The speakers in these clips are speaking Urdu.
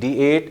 D8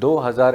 2000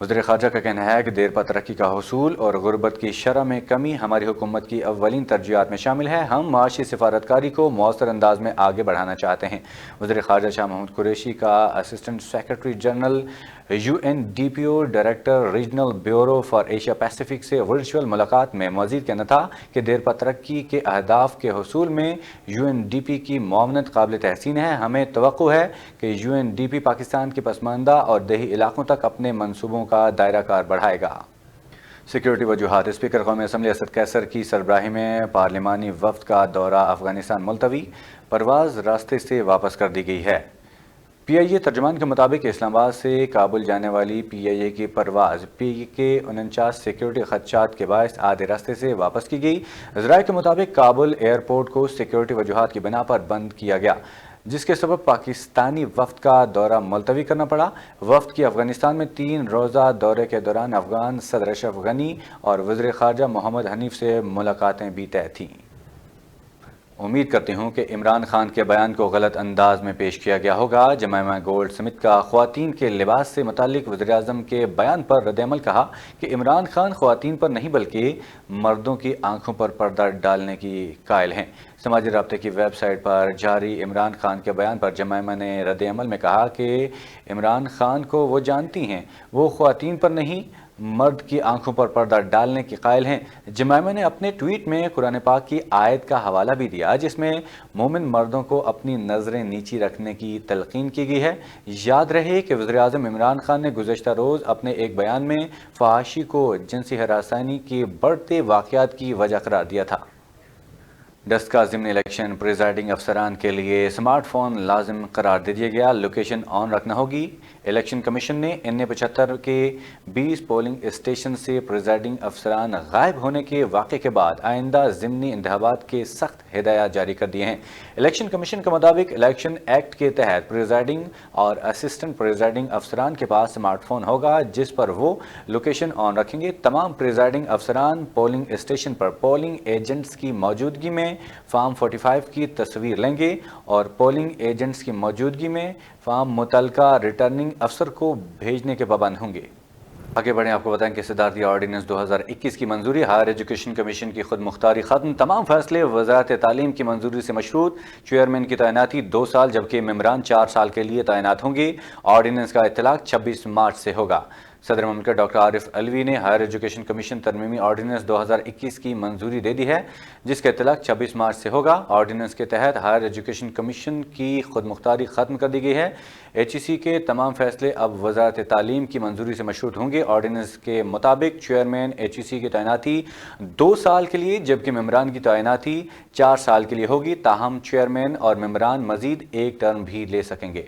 وزیر خارجہ کا کہنا ہے کہ دیر پا ترقی کا حصول اور غربت کی شرح میں کمی ہماری حکومت کی اولین ترجیحات میں شامل ہے۔ ہم معاشی سفارتکاری کو مؤثر انداز میں آگے بڑھانا چاہتے ہیں۔ وزیر خارجہ شاہ محمود قریشی کا assistant secretary general UNDPO director regional bureau for Asia Pacific سے ورچوئل ملاقات میں مزید کہنا تھا کہ دیر پا ترقی کے اہداف کے حصول میں UNDP کی معاونت قابل تحسین ہے۔ ہمیں توقع ہے کہ UNDP پاکستان کے پسماندہ اور دیہی علاقوں تک اپنے منصوبوں کا دائرہ کار بڑھائے گا۔ سیکیورٹی وجوہات۔ اسپیکر قومی اسمبلی اسد قیصر کی سربراہی میں پارلیمانی وفد کا دورہ افغانستان ملتوی، پرواز راستے سے واپس کر دی گئی ہے۔ PIA ترجمان کے مطابق اسلام آباد سے کابل جانے والی PIA کی پرواز PK49 سیکیورٹی خدشات کے باعث آدھے راستے سے واپس کی گئی۔ ذرائع کے مطابق کابل ایئرپورٹ کو سیکیورٹی وجوہات کی بنا پر بند کیا گیا، جس کے سبب پاکستانی وفد کا دورہ ملتوی کرنا پڑا۔ وفد کی افغانستان میں 3 روزہ دورے کے دوران افغان صدر اشرف غنی اور وزیر خارجہ محمد حنیف سے ملاقاتیں بھی طے تھیں۔ امید کرتی ہوں کہ عمران خان کے بیان کو غلط انداز میں پیش کیا گیا ہوگا۔ جمائمہ گولڈ سمتھ کا خواتین کے لباس سے متعلق وزیراعظم کے بیان پر رد عمل کہا کہ عمران خان خواتین پر نہیں بلکہ مردوں کی آنکھوں پر پردہ ڈالنے کی قائل ہیں۔ سماجی رابطے کی ویب سائٹ پر جاری عمران خان کے بیان پر جمائمہ نے رد عمل میں کہا کہ عمران خان کو وہ جانتی ہیں، وہ خواتین پر نہیں مرد کی آنکھوں پر پردہ ڈالنے کی قائل ہیں۔ جمائمہ نے اپنے ٹویٹ میں قرآن پاک کی آیت کا حوالہ بھی دیا جس میں مومن مردوں کو اپنی نظریں نیچی رکھنے کی تلقین کی گئی ہے۔ یاد رہے کہ وزیراعظم عمران خان نے گزشتہ روز اپنے ایک بیان میں فحاشی کو جنسی ہراسانی کے بڑھتے واقعات کی وجہ قرار دیا تھا۔ ڈسٹ کا ضمنی الیکشن پریزائڈنگ افسران کے لیے سمارٹ فون لازم قرار دے دیا گیا، لوکیشن آن رکھنا ہوگی۔ الیکشن کمیشن نے NA75 کے 20 پولنگ اسٹیشن سے پریزائڈنگ افسران غائب ہونے کے واقعے کے بعد آئندہ ضمنی انتخابات کے سخت ہدایات جاری کر دیے ہیں۔ الیکشن کمیشن کے مطابق الیکشن ایکٹ کے تحت پریزائڈنگ اور اسسٹنٹ پریزائڈنگ افسران کے پاس سمارٹ فون ہوگا جس پر وہ لوکیشن آن رکھیں گے۔ تمام پریزائڈنگ افسران پولنگ اسٹیشن پر پولنگ ایجنٹس کی موجودگی میں فارم 45 کی تصویر لیں گے اور پولنگ ایجنٹس کی موجودگی میں فارم متعلقہ ریٹرننگ افسر کو بھیجنے کے پابند ہوں گے۔ آگے بڑھیں، آپ کو بتائیں کہ صدارتی آرڈیننس 2021 کی منظوری، ہائر ایجوکیشن کمیشن کی خود مختاری ختم، تمام فیصلے وزارت تعلیم کی منظوری سے مشروط، چیئرمین کی تعیناتی 2 سال جبکہ ممبران 4 سال کے لیے تعینات ہوں گے۔ آرڈیننس کا اطلاق 26 مارچ سے ہوگا۔ صدر مملکت ڈاکٹر عارف علوی نے ہائر ایجوکیشن کمیشن ترمیمی آرڈیننس 2021 کی منظوری دے دی ہے جس کا اطلاق 26 مارچ سے ہوگا۔ آرڈیننس کے تحت ہائر ایجوکیشن کمیشن کی خود مختاری ختم کر دی گئی ہے۔ HEC کے تمام فیصلے اب وزارت تعلیم کی منظوری سے مشروط ہوں گے۔ آرڈیننس کے مطابق چیئرمین HEC کی تعیناتی 2 سال کے لیے جبکہ ممبران کی تعیناتی 4 سال کے لیے ہوگی، تاہم چیئرمین اور ممبران مزید 1 ٹرم بھی لے سکیں گے۔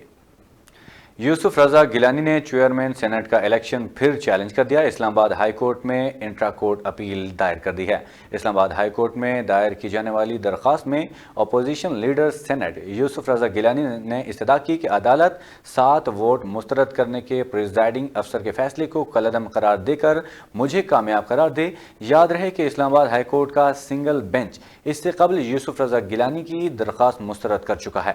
یوسف رضا گیلانی نے چیئرمین سینٹ کا الیکشن پھر چیلنج کر دیا، اسلام آباد ہائی کورٹ میں انٹرا کورٹ اپیل دائر کر دی ہے۔ اسلام آباد ہائی کورٹ میں دائر کی جانے والی درخواست میں اپوزیشن لیڈر سینٹ یوسف رضا گیلانی نے استدعا کی کہ عدالت 7 ووٹ مسترد کرنے کے پریزائڈنگ افسر کے فیصلے کو کالعدم قرار دے کر مجھے کامیاب قرار دے۔ یاد رہے کہ اسلام آباد ہائی کورٹ کا سنگل بینچ اس سے قبل یوسف رضا گیلانی کی درخواست مسترد کر چکا ہے۔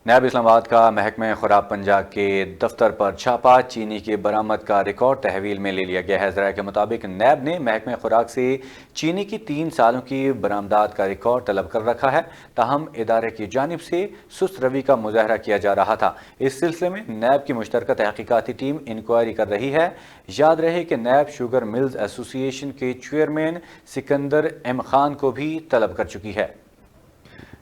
نیب اسلام آباد کا محکمہ خوراک پنجاب کے دفتر پر چھاپا، چینی کی برآمد کا ریکارڈ تحویل میں لے لیا گیا ہے۔ ذرائع کے مطابق نیب نے محکمہ خوراک سے چینی کی 3 سالوں کی برآمدات کا ریکارڈ طلب کر رکھا ہے، تاہم ادارے کی جانب سے سست روی کا مظاہرہ کیا جا رہا تھا۔ اس سلسلے میں نیب کی مشترکہ تحقیقاتی ٹیم انکوائری کر رہی ہے۔ یاد رہے کہ نیب شوگر ملز ایسوسی ایشن کے چیئرمین سکندر ایم خان کو بھی طلب کر چکی ہے۔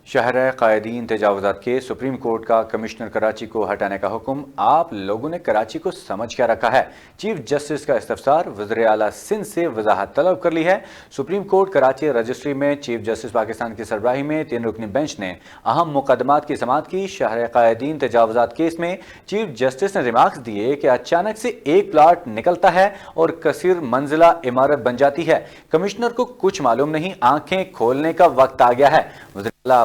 شہر قائدین تجاوزات کے سپریم کورٹ کا کمشنر کراچی کو ہٹانے کا حکم، آپ لوگوں نے کراچی کو سمجھ کیا رکھا ہے؟ چیف جسٹس کا استفسار، وزیر اعلیٰ سندھ سے وضاحت طلب کر لی ہے۔ سپریم کورٹ کراچی رجسٹری میں چیف جسٹس پاکستان کی سربراہی میں 3 رکنی بینچ نے اہم مقدمات کی سماعت کی۔ شہر قائدین تجاوزات کیس میں چیف جسٹس نے ریمارکس دیے کہ اچانک سے ایک پلاٹ نکلتا ہے اور کثیر منزلہ عمارت بن جاتی ہے، کمشنر کو کچھ معلوم نہیں، آنکھیں کھولنے کا وقت آ گیا ہے۔ وزیر اعلیٰ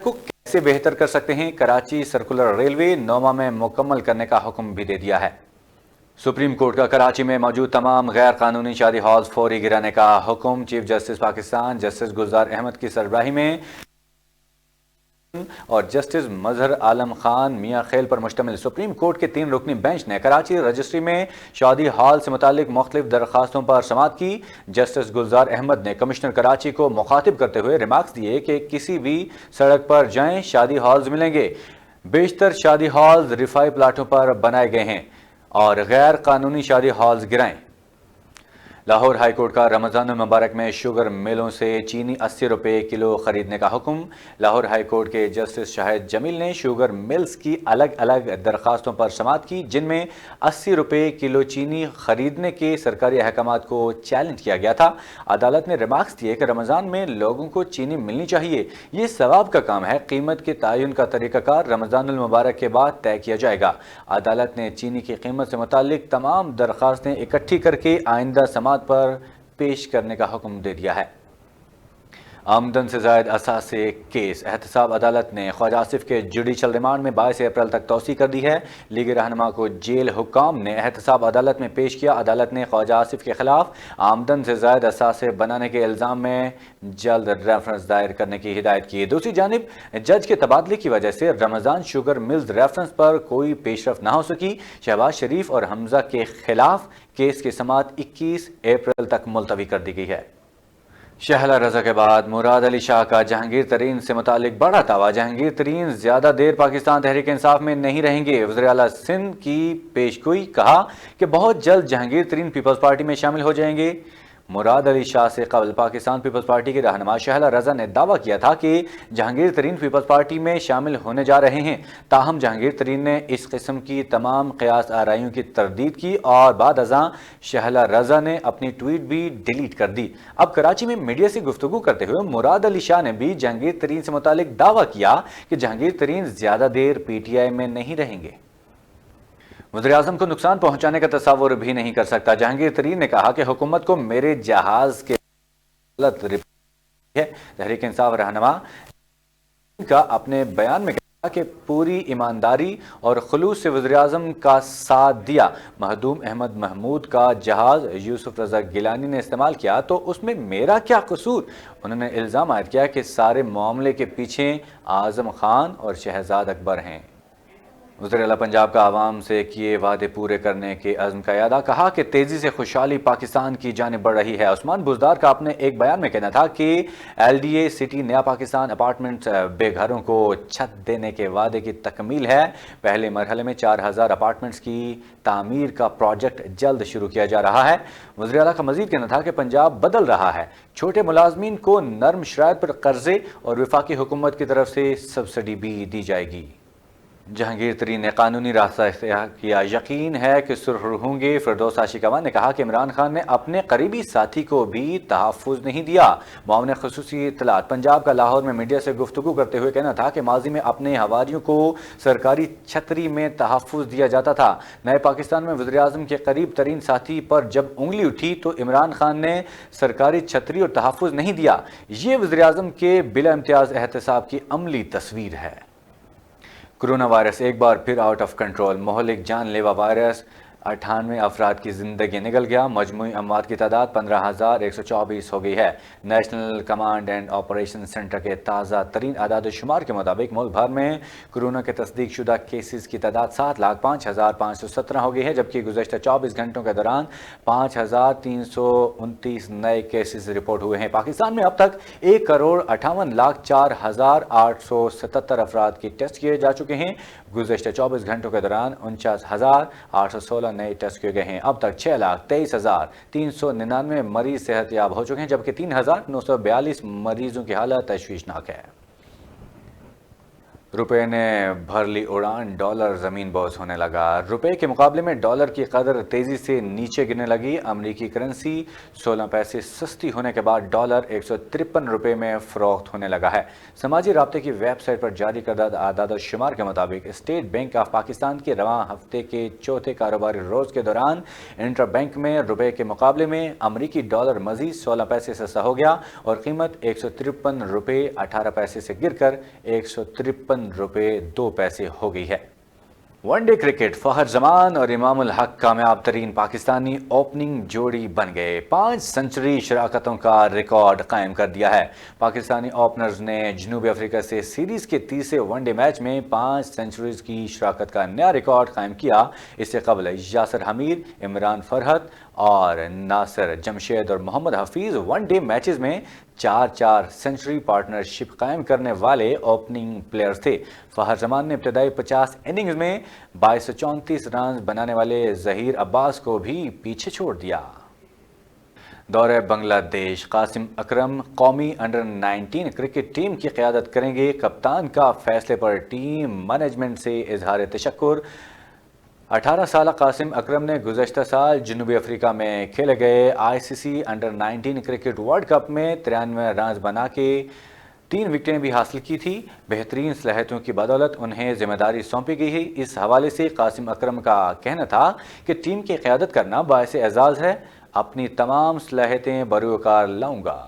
کو کیسے بہتر کر سکتے ہیں؟ کراچی سرکولر ریلوے 9 ماہ میں مکمل کرنے کا حکم بھی دے دیا ہے۔ سپریم کورٹ کا کراچی میں موجود تمام غیر قانونی شادی ہالز فوری گرانے کا حکم، chief justice Pakistan justice Gulzar Ahmed کی سربراہی میں اور جسٹس مظہر عالم خان میاں خیل پر مشتمل سپریم کورٹ کے 3 رکنی بینچ نے کراچی رجسٹری میں شادی ہال سے متعلق مختلف درخواستوں پر سماعت کی۔ جسٹس گلزار احمد نے کمشنر کراچی کو مخاطب کرتے ہوئے ریمارکس دیے کہ کسی بھی سڑک پر جائیں شادی ہالز ملیں گے۔ بیشتر شادی ہالز رفائی پلاٹوں پر بنائے گئے ہیں اور غیر قانونی شادی ہالز گرائیں۔ لاہور ہائی کورٹ کا رمضان المبارک میں شوگر ملوں سے چینی 80 روپے کلو خریدنے کا حکم۔ لاہور ہائی کورٹ کے جسٹس شاہد جمیل نے شوگر ملز کی الگ الگ درخواستوں پر سماعت کی، جن میں 80 روپے کلو چینی خریدنے کے سرکاری احکامات کو چیلنج کیا گیا تھا۔ عدالت نے ریمارکس دیے کہ رمضان میں لوگوں کو چینی ملنی چاہیے، یہ ثواب کا کام ہے، قیمت کے تعین کا طریقہ کار رمضان المبارک کے بعد طے کیا جائے گا۔ عدالت نے چینی کی قیمت سے متعلق تمام درخواستیں اکٹھی کر کے آئندہ سماعت پر پیش کرنے کا حکم دے دیا ہے۔ آمدن سے زائد اثاثے کیس احتساب عدالت نے خواجہ آصف کے جوڈیشل ریمانڈ میں 22 اپریل تک توسیع کر دی ہے۔ لیگ رہنما کو جیل حکام نے احتساب عدالت میں پیش کیا۔ عدالت نے خواجہ آصف کے خلاف آمدن سے زائد اثاثے بنانے کے الزام میں جلد ریفرنس دائر کرنے کی ہدایت کی۔ دوسری جانب جج کے تبادلے کی وجہ سے رمضان شوگر ملز ریفرنس پر کوئی پیش رفت نہ ہو سکی۔ شہباز شریف اور حمزہ کے خلاف کیس کی سماعت 21 اپریل تک ملتوی کر دی گئی ہے۔ شہلہ رضا کے بعد مراد علی شاہ کا جہانگیر ترین سے متعلق بڑا دعویٰ۔ جہانگیر ترین زیادہ دیر پاکستان تحریک انصاف میں نہیں رہیں گے۔ وزیر اعلیٰ سندھ کی پیشگوئی، کہا کہ بہت جلد جہانگیر ترین پیپلز پارٹی میں شامل ہو جائیں گے۔ مراد علی شاہ سے قبل پاکستان پیپلز پارٹی کے رہنما شہلہ رضا نے دعویٰ کیا تھا کہ جہانگیر ترین پیپلز پارٹی میں شامل ہونے جا رہے ہیں، تاہم جہانگیر ترین نے اس قسم کی تمام قیاس آرائیوں کی تردید کی اور بعد ازاں شہلہ رضا نے اپنی ٹویٹ بھی ڈیلیٹ کر دی۔ اب کراچی میں میڈیا سے گفتگو کرتے ہوئے مراد علی شاہ نے بھی جہانگیر ترین سے متعلق دعویٰ کیا کہ جہانگیر ترین زیادہ دیر پی ٹی آئی میں نہیں رہیں گے۔ وزیراعظم کو نقصان پہنچانے کا تصور بھی نہیں کر سکتا۔ جہانگیر ترین نے کہا کہ حکومت کو میرے جہاز کے غلط رپورٹ ہے۔ تحریک انصاف رہنما کا اپنے بیان میں کہا کہ پوری ایمانداری اور خلوص سے وزیراعظم کا ساتھ دیا۔ مخدوم احمد محمود کا جہاز یوسف رضا گیلانی نے استعمال کیا تو اس میں میرا کیا قصور؟ انہوں نے الزام عائد کیا کہ سارے معاملے کے پیچھے اعظم خان اور شہزاد اکبر ہیں۔ وزیر اعلیٰ پنجاب کا عوام سے کیے وعدے پورے کرنے کے عزم کا اعادہ، کہا کہ تیزی سے خوشحالی پاکستان کی جانب بڑھ رہی ہے۔ عثمان بزدار کا اپنے ایک بیان میں کہنا تھا کہ ایل ڈی اے سٹی نیا پاکستان اپارٹمنٹ بے گھروں کو چھت دینے کے وعدے کی تکمیل ہے۔ پہلے مرحلے میں 4000 اپارٹمنٹس کی تعمیر کا پروجیکٹ جلد شروع کیا جا رہا ہے۔ وزیر اعلیٰ کا مزید کہنا تھا کہ پنجاب بدل رہا ہے، چھوٹے ملازمین کو نرم شرائط پر قرضے اور وفاقی حکومت کی طرف سے سبسڈی بھی دی جائے گی۔ جہانگیر ترین نے قانونی راستہ اختیار کیا، یقین ہے کہ سرخرو ہوں گے۔ فردوس عاشقاں نے کہا کہ عمران خان نے اپنے قریبی ساتھی کو بھی تحفظ نہیں دیا۔ معاون خصوصی اطلاعات پنجاب کا لاہور میں میڈیا سے گفتگو کرتے ہوئے کہنا تھا کہ ماضی میں اپنے حواریوں کو سرکاری چھتری میں تحفظ دیا جاتا تھا۔ نئے پاکستان میں وزیراعظم کے قریب ترین ساتھی پر جب انگلی اٹھی تو عمران خان نے سرکاری چھتری اور تحفظ نہیں دیا۔ یہ وزیراعظم کے بلا امتیاز احتساب کی عملی تصویر ہے۔ کرونا وائرس ایک بار پھر آؤٹ آف کنٹرول، مہلک جان لیوا وائرس 98 افراد کی زندگی نگل گیا۔ مجموعی اموات کی تعداد 15,124 ہو گئی ہے۔ National command and operation centre کے تازہ ترین اعداد و شمار کے مطابق ملک بھر میں کورونا کے تصدیق شدہ کیسز کی تعداد 7,05,517 ہو گئی ہے، جبکہ گزشتہ 24 گھنٹوں کے دوران 5,329 نئے کیسز رپورٹ ہوئے ہیں۔ پاکستان میں اب تک 1,58,04,877 افراد کی ٹیسٹ کیے جا چکے ہیں۔ گزشتہ 24 گھنٹوں کے دوران 49,816 نئے ٹیسٹ کیے گئے ہیں۔ اب تک 6,23,399 مریض صحت یاب ہو چکے ہیں، جبکہ 3,942 مریضوں کی حالت تشویشناک ہے۔ روپے نے بھر لی اڑان، ڈالر زمین بوس ہونے لگا۔ روپے کے مقابلے میں ڈالر کی قدر تیزی سے نیچے گرنے لگی۔ امریکی کرنسی 16 پیسے سستی ہونے کے بعد ڈالر 153 روپے میں فروخت ہونے لگا ہے۔ سماجی رابطے کی ویب سائٹ پر جاری کردہ اعداد و شمار کے مطابق اسٹیٹ بینک آف پاکستان کے رواں ہفتے کے چوتھے کاروباری روز کے دوران انٹر بینک میں روپے کے مقابلے میں امریکی ڈالر مزید 16 پیسے سستا ہو گیا اور قیمت 153 روپے 18 پیسے سے گر کر 153 روپے 2 پیسے ہو گئی ہے۔ ون ڈے کرکٹ فہر زمان اور امام الحق کامیاب ترین پاکستانی اوپننگ جوڑی بن گئے۔ 5 سنچری شراکتوں کا ریکارڈ قائم کر دیا ہے۔ پاکستانی اوپنرز نے جنوبی افریقہ سے سیریز کے تیسرے ون ڈے میچ میں 5 سنچریز کی شراکت کا نیا ریکارڈ قائم کیا۔ اس سے قبل یاسر حمید، عمران فرحت اور ناصر جمشید اور محمد حفیظ ون ڈے میچز میں 4 سنچری پارٹنرشپ قائم کرنے والے اوپننگ پلیئرز تھے۔ فہر زمان نے ابتدائی 50 اننگز میں 2234 رنز بنانے والے ظہیر عباس کو بھی پیچھے چھوڑ دیا۔ دورہ بنگلہ دیش، قاسم اکرم قومی انڈر 19 کرکٹ ٹیم کی قیادت کریں گے۔ کپتان کا فیصلے پر ٹیم مینجمنٹ سے اظہار تشکر۔ 18 سالہ قاسم اکرم نے گزشتہ سال جنوبی افریقہ میں کھیلے گئے آئی سی سی انڈر 19 کرکٹ ورلڈ کپ میں 93 رنز بنا کے 3 وکٹیں بھی حاصل کی تھی۔ بہترین صلاحیتوں کی بدولت انہیں ذمہ داری سونپی گئی ہے۔ اس حوالے سے قاسم اکرم کا کہنا تھا کہ ٹیم کی قیادت کرنا باعث اعزاز ہے، اپنی تمام صلاحیتیں بروئے کار لاؤں گا۔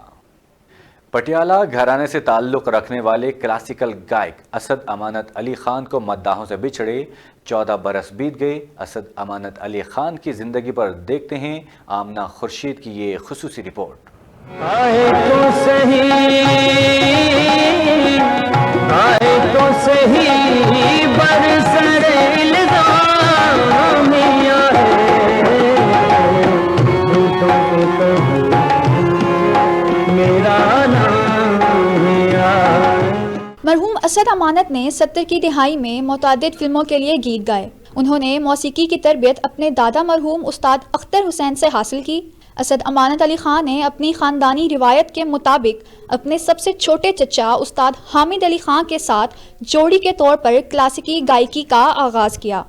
پٹیالہ گھرانے سے تعلق رکھنے والے کلاسیکل گائک اسد امانت علی خان کو مداحوں سے بچھڑے 14 برس بیت گئے۔ اسد امانت علی خان کی زندگی پر دیکھتے ہیں آمنہ خورشید کی یہ خصوصی رپورٹ۔ آئے تو صحیح برسر الزام مرحوم اسد امانت نے 70 کی دہائی میں متعدد فلموں کے لیے گیت گائے۔ انہوں نے موسیقی کی تربیت اپنے دادا مرحوم استاد اختر حسین سے حاصل کی۔ اسد امانت علی خان نے اپنی خاندانی روایت کے مطابق اپنے سب سے چھوٹے چچا استاد حامد علی خان کے ساتھ جوڑی کے طور پر کلاسیکی گائیکی کا آغاز کیا۔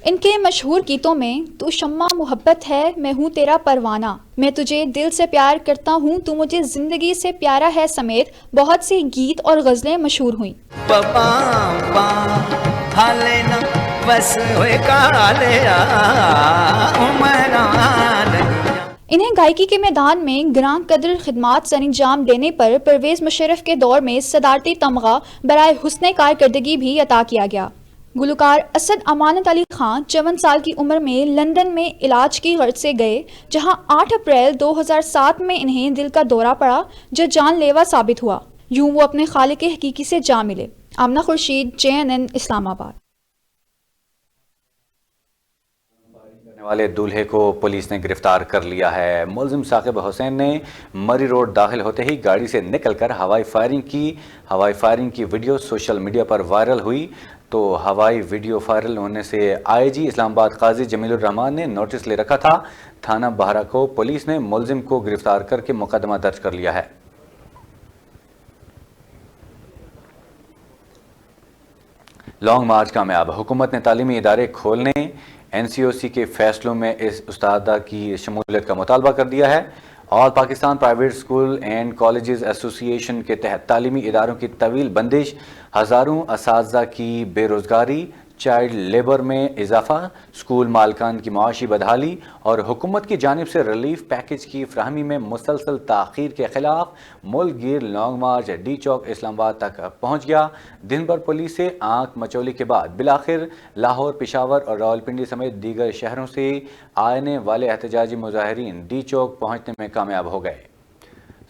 ان کے مشہور گیتوں میں تو شمع محبت ہے، میں ہوں تیرا پروانہ، میں تجھے دل سے پیار کرتا ہوں، تو مجھے زندگی سے پیارا ہے سمیت بہت سی گیت اور غزلیں مشہور ہوئیں۔ انہیں گائیکی کے میدان میں گراں قدر خدمات سر انجام دینے پر پرویز مشرف کے دور میں صدارتی تمغہ برائے حسن کارکردگی بھی عطا کیا گیا۔ گلوکار اسد امانت علی خان 54 سال کی عمر میں لندن میں علاج کی غرض سے گئے، جہاں 8 اپریل 2007 میں انہیں دل کا دورہ پڑا جو جان لیوا ثابت ہوا۔ یوں وہ اپنے خالق حقیقی سے جا ملے۔ آمنہ خورشید، JNN اسلام آباد۔ والے دولہے کو پولیس نے گرفتار کر لیا ہے۔ ملزم ثاقب حسین نے مری روڈ داخل ہوتے ہی گاڑی سے نکل کر ہوائی فائرنگ کی ویڈیو سوشل میڈیا پر وائرل ہوئی تو ہوائی ویڈیو وائرل ہونے سے IG اسلام آباد قاضی جمیل الرحمان نے نوٹس لے رکھا تھا۔ تھانہ بہرہ کو پولیس نے ملزم کو گرفتار کر کے مقدمہ درج کر لیا ہے۔ لانگ مارچ کامیاب، حکومت نے تعلیمی ادارے کھولنے NCOC کے فیصلوں میں اس اساتذہ کی شمولیت کا مطالبہ کر دیا ہے۔ All Pakistan private school and colleges association کے تحت تعلیمی اداروں کی طویل بندش، ہزاروں اساتذہ کی بے روزگاری، چائلڈ لیبر میں اضافہ، اسکول مالکان کی معاشی بدحالی اور حکومت کی جانب سے ریلیف پیکج کی فراہمی میں مسلسل تاخیر کے خلاف ملک گیر لانگ مارچ ڈی چوک اسلام آباد تک پہنچ گیا۔ دن بھر پولیس سے آنکھ مچولی کے بعد بالآخر لاہور، پشاور اور راولپنڈی سمیت دیگر شہروں سے آنے والے احتجاجی مظاہرین ڈی چوک پہنچنے میں کامیاب ہو گئے۔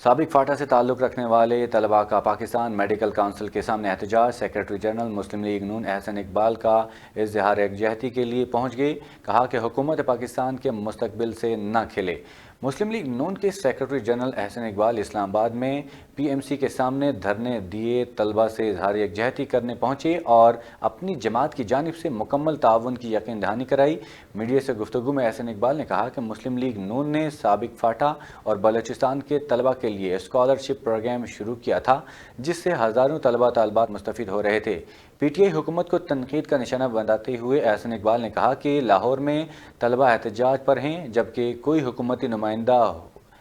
سابق فاٹا سے تعلق رکھنے والے طلباء کا پاکستان میڈیکل کونسل کے سامنے احتجاج، سیکرٹری جنرل مسلم لیگ نون احسن اقبال کا اظہار یکجہتی کے لیے پہنچ گئے۔ کہا کہ حکومت پاکستان کے مستقبل سے نہ کھیلے۔ مسلم لیگ نون کے سیکرٹری جنرل احسن اقبال اسلام آباد میں PMC کے سامنے دھرنے دیے طلباء سے اظہار یکجہتی کرنے پہنچے اور اپنی جماعت کی جانب سے مکمل تعاون کی یقین دہانی کرائی۔ میڈیا سے گفتگو میں احسن اقبال نے کہا کہ مسلم لیگ نون نے سابق فاٹا اور بلوچستان کے طلباء کے لیے اسکالرشپ پروگرام شروع کیا تھا، جس سے ہزاروں طلباء طالبات مستفید ہو رہے تھے۔ PTI حکومت کو تنقید کا نشانہ بناتے ہوئے احسن اقبال نے کہا کہ لاہور میں طلباء احتجاج پر ہیں، جبکہ کوئی حکومتی نمائندہ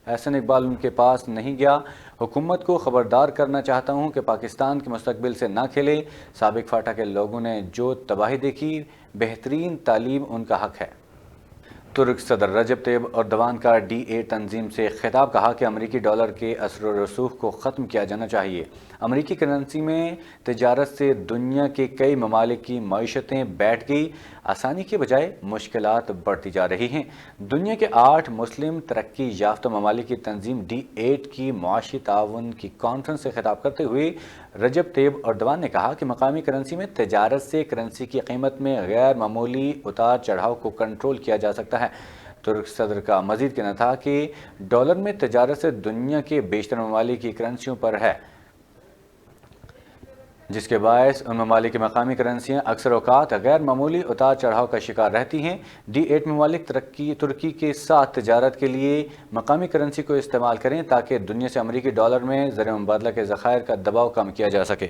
احسن اقبال ان کے پاس نہیں گیا۔ حکومت کو خبردار کرنا چاہتا ہوں کہ پاکستان کے مستقبل سے نہ کھیلے۔ سابق فاٹا کے لوگوں نے جو تباہی دیکھی، بہترین تعلیم ان کا حق ہے۔ ترک صدر رجب طیب اردوان کا D8 تنظیم سے خطاب، کہا کہ امریکی ڈالر کے اثر و رسوخ کو ختم کیا جانا چاہیے۔ امریکی کرنسی میں تجارت سے دنیا کے کئی ممالک کی معیشتیں بیٹھ گئی، آسانی کے بجائے مشکلات بڑھتی جا رہی ہیں۔ دنیا کے 8 مسلم ترقی یافتہ ممالک کی تنظیم D8 کی معاشی تعاون کی کانفرنس سے خطاب کرتے ہوئے رجب طیب اردوان نے کہا کہ مقامی کرنسی میں تجارت سے کرنسی کی قیمت میں غیر معمولی اتار چڑھاؤ کو کنٹرول کیا جا سکتا ہے۔ ترک صدر کا مزید کہنا تھا کہ ڈالر میں تجارت سے دنیا کے بیشتر ممالک کی کرنسیوں پر ہے، جس کے باعث ان ممالک کی مقامی کرنسیاں اکثر اوقات غیر معمولی اتار چڑھاؤ کا شکار رہتی ہیں۔ D8 ممالک ترکی کے ساتھ تجارت کے لیے مقامی کرنسی کو استعمال کریں تاکہ دنیا سے امریکی ڈالر میں زر مبادلہ کے ذخائر کا دباؤ کم کیا جا سکے۔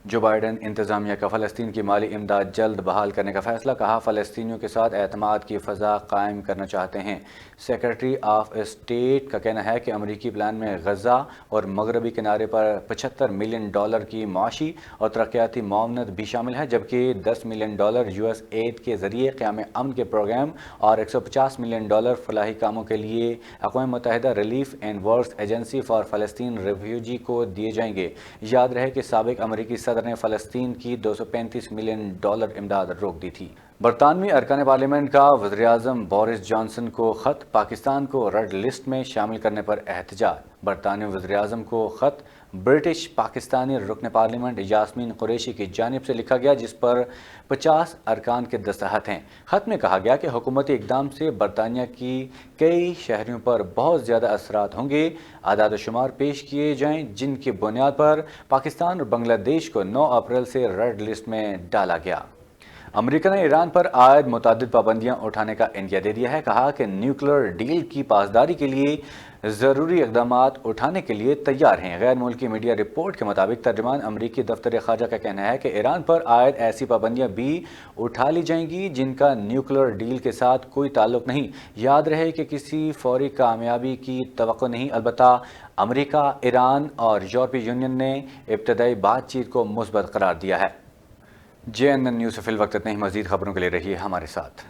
جو بائیڈن انتظامیہ کا فلسطین کی مالی امداد جلد بحال کرنے کا فیصلہ، کہا فلسطینیوں کے ساتھ اعتماد کی فضا قائم کرنا چاہتے ہیں۔ سیکرٹری آف اسٹیٹ کا کہنا ہے کہ امریکی پلان میں غزہ اور مغربی کنارے پر $75 ملین کی معاشی اور ترقیاتی معاونت بھی شامل ہے، جبکہ $10 ملین US ایڈ کے ذریعے قیام امن کے پروگرام اور $150 ملین فلاحی کاموں کے لیے اقوام متحدہ relief and works agency for فلسطین ریفیوجی کو دیے جائیں گے۔ یاد رہے کہ سابق امریکی صدر نے فلسطین کی $235 ملین امداد روک دی تھی۔ برطانوی ارکان پارلیمنٹ کا وزیراعظم بورس جانسن کو خط، پاکستان کو ریڈ لسٹ میں شامل کرنے پر احتجاج۔ برطانوی وزیراعظم کو خط برٹش پاکستانی رکن پارلیمنٹ یاسمین قریشی کی جانب سے لکھا گیا، جس پر 50 ارکان کے دستخط ہیں۔ خط میں کہا گیا کہ حکومتی اقدام سے برطانیہ کی کئی شہریوں پر بہت زیادہ اثرات ہوں گے۔ اعداد و شمار پیش کیے جائیں جن کی بنیاد پر پاکستان اور بنگلہ دیش کو 9 اپریل سے ریڈ لسٹ میں ڈالا گیا۔ امریکہ نے ایران پر عائد متعدد پابندیاں اٹھانے کا عندیہ دے دیا ہے، کہا کہ نیوکلیر ڈیل کی پاسداری کے لیے ضروری اقدامات اٹھانے کے لیے تیار ہیں۔ غیر ملکی میڈیا رپورٹ کے مطابق ترجمان امریکی دفتر خارجہ کا کہنا ہے کہ ایران پر عائد ایسی پابندیاں بھی اٹھا لی جائیں گی جن کا نیوکلیر ڈیل کے ساتھ کوئی تعلق نہیں۔ یاد رہے کہ کسی فوری کامیابی کی توقع نہیں، البتہ امریکہ، ایران اور یورپی یونین نے ابتدائی بات چیت کو مثبت قرار دیا ہے۔ JNN نیوز سے فی الوقت اتنے ہی، مزید خبروں کے لیے رہیے ہمارے ساتھ۔